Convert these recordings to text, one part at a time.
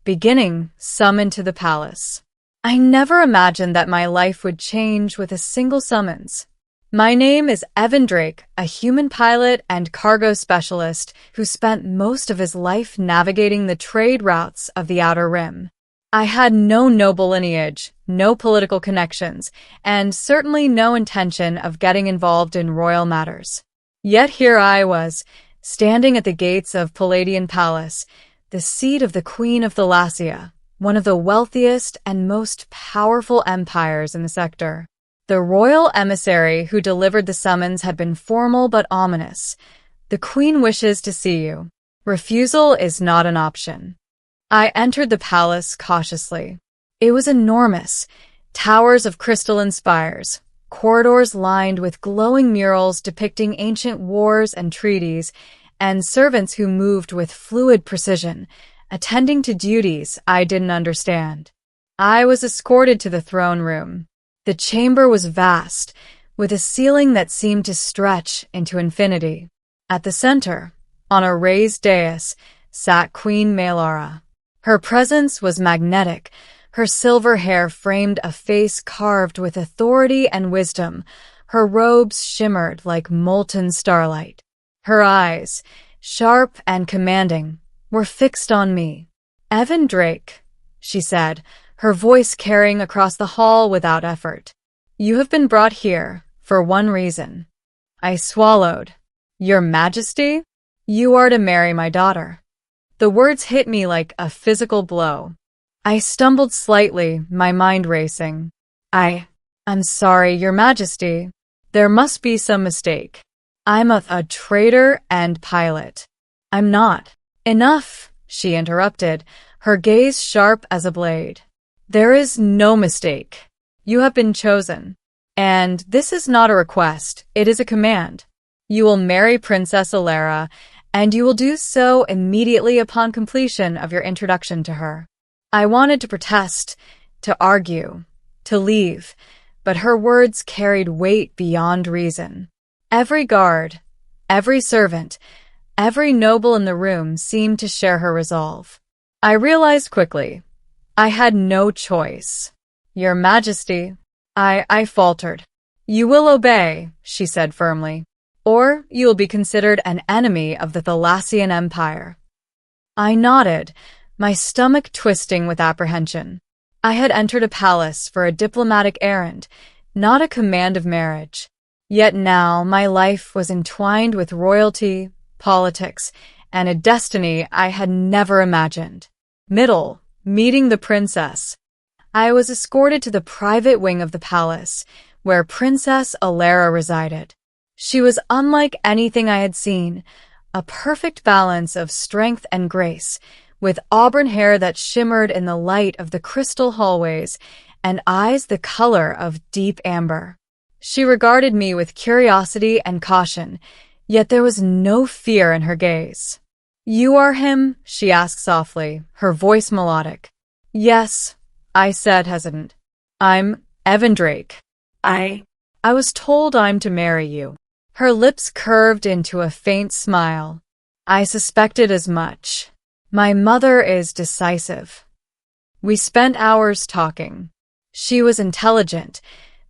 beginning, summoned to the palace. I never imagined that my life would change with a single summons. My name is Evan Drake, a human pilot and cargo specialist who spent most of his life navigating the trade routes of the Outer Rim. I had no noble lineage, no political connections, and certainly no intention of getting involved in royal matters. Yet here I was, standing at the gates of Palladian Palace, the seat of the Queen of Thalassia, one of the wealthiest and most powerful empires in the sector. The royal emissary who delivered the summons had been formal but ominous. The Queen wishes to see you. Refusal is not an option. I entered the palace cautiously. It was enormous. Towers of crystalline spires, corridors lined with glowing murals depicting ancient wars and treaties, and servants who moved with fluid precision, attending to duties I didn't understand. I was escorted to the throne room. The chamber was vast, with a ceiling that seemed to stretch into infinity. At the center, on a raised dais, sat Queen Melara. Her presence was magnetic. Her silver hair framed a face carved with authority and wisdom. Her robes shimmered like molten starlight. Her eyes, sharp and commanding, were fixed on me. "Evan Drake," she said, her voice carrying across the hall without effort. "You have been brought here for one reason." I swallowed. "Your Majesty? You are to marry my daughter." The words hit me like a physical blow. I stumbled slightly, my mind racing. I'm sorry, Your Majesty. There must be some mistake. I'm a trader and pilot. I'm not. Enough, she interrupted, her gaze sharp as a blade. There is no mistake. You have been chosen. And this is not a request, it is a command. You will marry Princess Alara, and you will do so immediately upon completion of your introduction to her. I wanted to protest, to argue, to leave, but her words carried weight beyond reason. Every guard, every servant, every noble in the room seemed to share her resolve. I realized quickly, I had no choice. Your Majesty, I faltered. You will obey, she said firmly, or you will be considered an enemy of the Thalassian Empire. I nodded, my stomach twisting with apprehension. I had entered a palace for a diplomatic errand, not a command of marriage. Yet now my life was entwined with royalty, politics, and a destiny I had never imagined. Meeting the princess. I was escorted to the private wing of the palace, where Princess Alara resided. She was unlike anything I had seen, a perfect balance of strength and grace, with auburn hair that shimmered in the light of the crystal hallways and eyes the color of deep amber. She regarded me with curiosity and caution, yet there was no fear in her gaze. You are him? She asked softly, her voice melodic. Yes, I said, hesitant. I'm Evan Drake. I was told I'm to marry you. Her lips curved into a faint smile. I suspected as much. My mother is decisive. We spent hours talking. She was intelligent,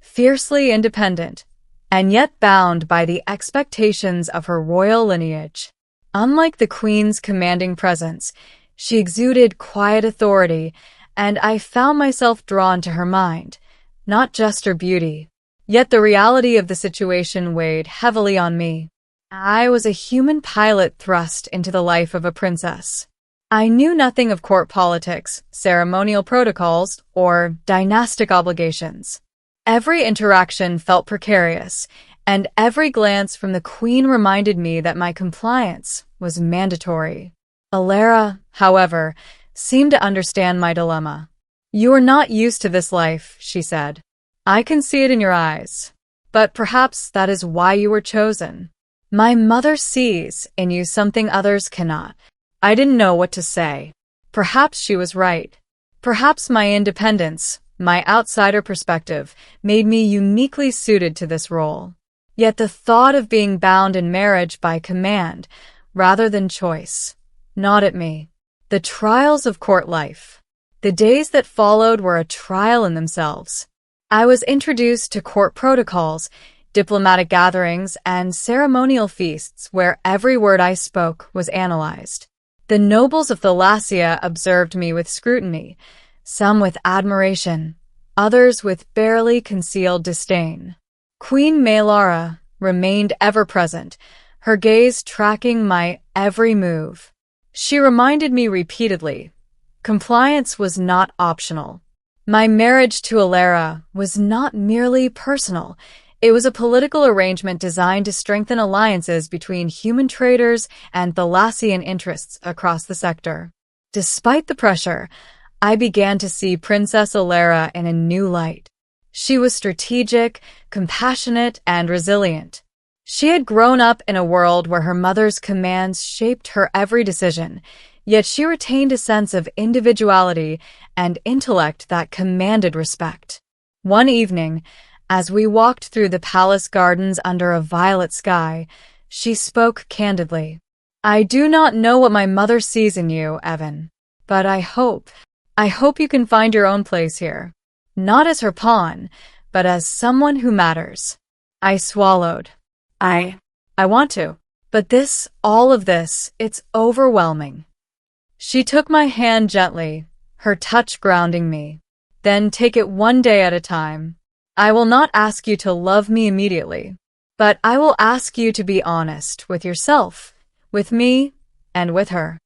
fiercely independent, and yet bound by the expectations of her royal lineage. Unlike the Queen's commanding presence, she exuded quiet authority, and I found myself drawn to her mind, not just her beauty. Yet the reality of the situation weighed heavily on me. I was a human pilot thrust into the life of a princess. I knew nothing of court politics, ceremonial protocols, or dynastic obligations. Every interaction felt precarious, and every glance from the Queen reminded me that my compliance was mandatory. Alara, however, seemed to understand my dilemma. You are not used to this life, she said. I can see it in your eyes. But perhaps that is why you were chosen. My mother sees in you something others cannot. I didn't know what to say. Perhaps she was right. Perhaps my independence, my outsider perspective, made me uniquely suited to this role. Yet the thought of being bound in marriage by command, rather than choice, gnawed at me. The trials of court life. The days that followed were a trial in themselves. I was introduced to court protocols, diplomatic gatherings, and ceremonial feasts where every word I spoke was analyzed. The nobles of Thalassia observed me with scrutiny, some with admiration, others with barely concealed disdain. Queen Melara remained ever present, her gaze tracking my every move. She reminded me repeatedly, compliance was not optional. My marriage to Alara was not merely personal. It was a political arrangement designed to strengthen alliances between human traders and Thalassian interests across the sector. Despite the pressure, I began to see Princess Alara in a new light. She was strategic, compassionate, and resilient. She had grown up in a world where her mother's commands shaped her every decision, yet she retained a sense of individuality and intellect that commanded respect. One evening, as we walked through the palace gardens under a violet sky, she spoke candidly. I do not know what my mother sees in you, Evan, but I hope you can find your own place here. Not as her pawn, but as someone who matters. I swallowed. I want to. But all of this, it's overwhelming. She took my hand gently, her touch grounding me. Then take it one day at a time. I will not ask you to love me immediately, but I will ask you to be honest with yourself, with me, and with her.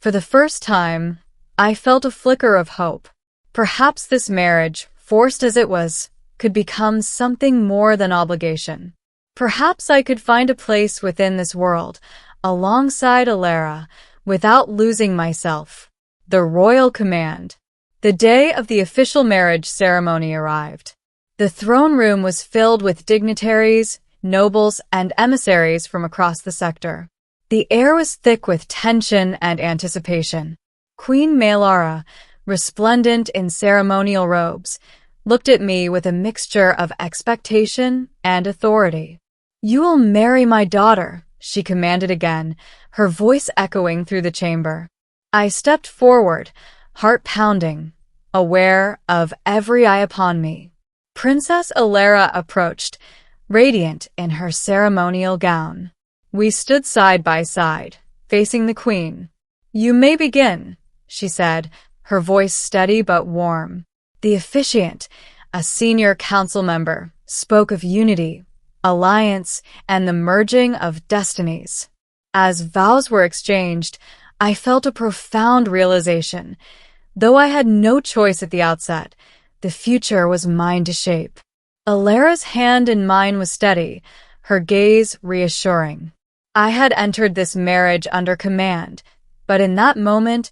For the first time, I felt a flicker of hope. Perhaps this marriage, forced as it was, could become something more than obligation. Perhaps I could find a place within this world, alongside Alara, without losing myself. The royal command. The day of the official marriage ceremony arrived. The throne room was filled with dignitaries, nobles, and emissaries from across the sector. The air was thick with tension and anticipation. Queen Melara, resplendent in ceremonial robes, looked at me with a mixture of expectation and authority. You will marry my daughter, she commanded again, her voice echoing through the chamber. I stepped forward, heart pounding, aware of every eye upon me. Princess Alara approached, radiant in her ceremonial gown. We stood side by side, facing the queen. You may begin, she said, her voice steady but warm. The officiant, a senior council member, spoke of unity, alliance, and the merging of destinies. As vows were exchanged, I felt a profound realization. Though I had no choice at the outset, the future was mine to shape. Alara's hand in mine was steady, her gaze reassuring. I had entered this marriage under command, but in that moment,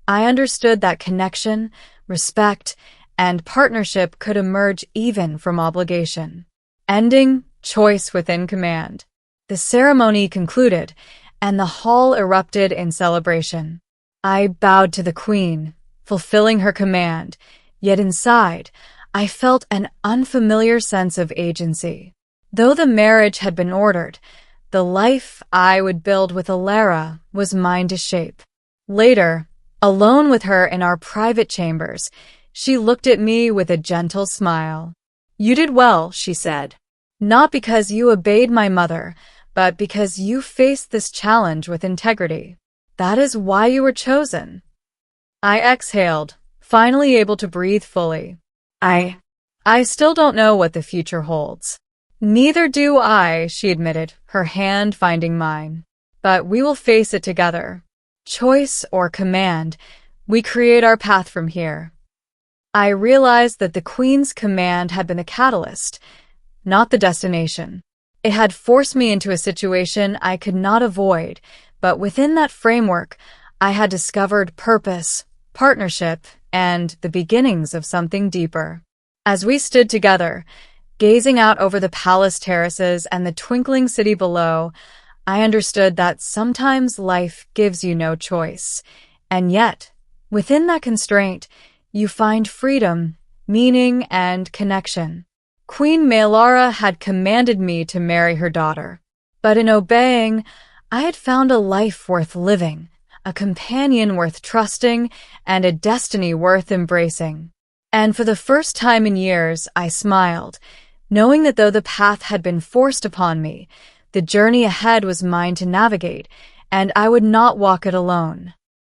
I understood that connection, respect, and partnership could emerge even from obligation. Ending choice within command. The ceremony concluded, and the hall erupted in celebration. I bowed to the queen, fulfilling her command, yet inside, I felt an unfamiliar sense of agency. Though the marriage had been ordered, the life I would build with Alara was mine to shape. Later, alone with her in our private chambers, she looked at me with a gentle smile. You did well, she said. Not because you obeyed my mother, but because you faced this challenge with integrity. That is why you were chosen. I exhaled, finally able to breathe fully. I still don't know what the future holds. Neither do I, she admitted, her hand finding mine. But we will face it together. Choice or command, we create our path from here. I realized that the Queen's command had been the catalyst, not the destination. It had forced me into a situation I could not avoid, but within that framework, I had discovered purpose, partnership, and the beginnings of something deeper. As we stood together, gazing out over the palace terraces and the twinkling city below, I understood that sometimes life gives you no choice, and yet, within that constraint, you find freedom, meaning, and connection. Queen Melara had commanded me to marry her daughter, but in obeying, I had found a life worth living, a companion worth trusting, and a destiny worth embracing. And for the first time in years, I smiled, knowing that though the path had been forced upon me, the journey ahead was mine to navigate, and I would not walk it alone.